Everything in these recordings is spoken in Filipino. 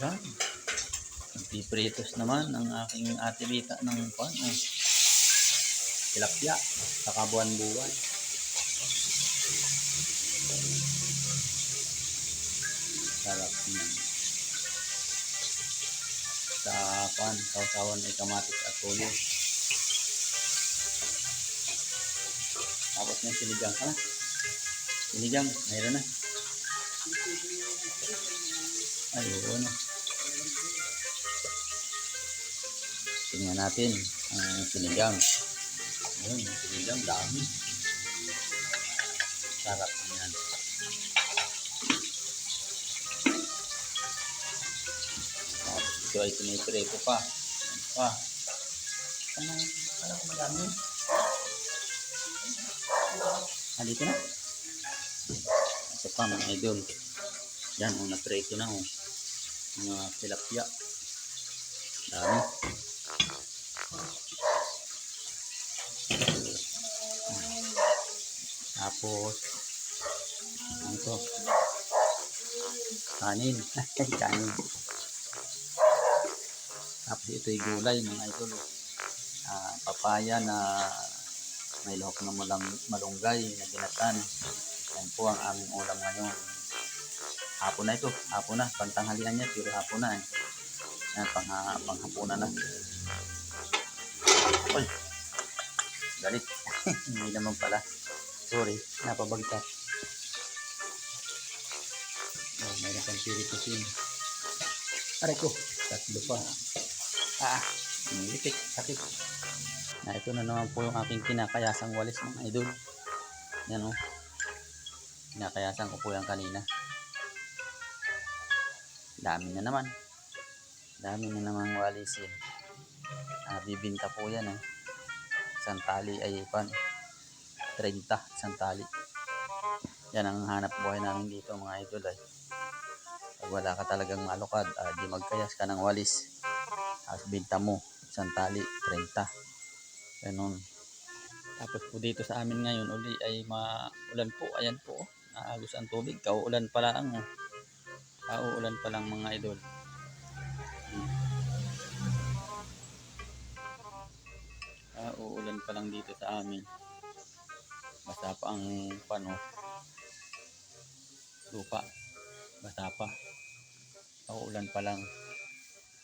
Yan. Nagpipritos naman ang aking ate Rita ng tilapia sa kabuan-buwan. Sarap niyan. Sa sausawan ay kamatis at toyo. Tapos may sinigang. Sinigang, mayroon na. Ayun. Tingnan natin ang sinigang. Ayun, sinigang dami. Sarap niyan. Tapos ito ay tiniprito pa. Ano ko madami? Dito na. Ito pa mga idol. Yan, naprito na mga tilapia. Dami. Tapos ito kanin. Kanin. Tapos ito'y gulay mga idol. Papaya na may lahok na malunggay na ginatan. Yan po ang aming ulam ngayon. Hapon na ito. Hapon na. Pantanghalian niya pero hapon na. Yan, panghapunan na. Uy, galit. Hindi naman pala. Sorry, napabagtas. Mayroon pang piritusin. Aray ko, tatlo pa. Litik, sakit. Ito na naman po yung aking kinakayasang walis mga idol. Yan kinakayasan ko po yan kanina. Dami na naman walis eh. Bibinta po yan isang tali ay 30 isang tali. Yan ang hanap buhay namin dito mga idol ay. Pag wala ka talagang malukad, di magkayas ka ng walis. Binta mo isang tali 30. Ganun. Tapos po dito sa amin ngayon uli ay maulan po. Ayan po. Naagos ang tubig. Kauulan pa lang Kauulan pa lang mga idol. Uulan pa lang dito sa amin. Basta pa ang lupa. Basta pa. Uulan pa lang.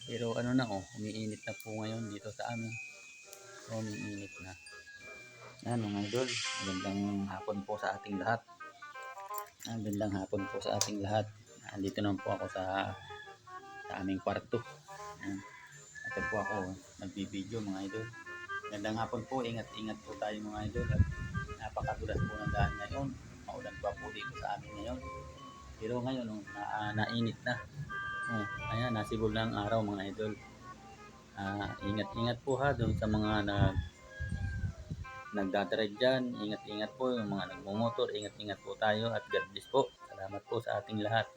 Pero umiinit na po ngayon dito sa amin. Umiinit na. Yan mga idol. Magandang hapon po sa ating lahat. Magandang hapon po sa ating lahat. Andito naman po ako sa aming kwarto. Yan. Ito po ako nagbibideo mga idol. Magandang hapon po. Ingat po tayo mga idol. At napakadulas po ng daan ngayon. Maulan pa po dito sa amin ngayon. Pero ngayon nainit na. Ayan, nasibol na ang araw mga idol. Ingat po doon sa mga nagdadrive dyan. Ingat po yung mga nagmumotor. Ingat po tayo at God bless po. Salamat po sa ating lahat.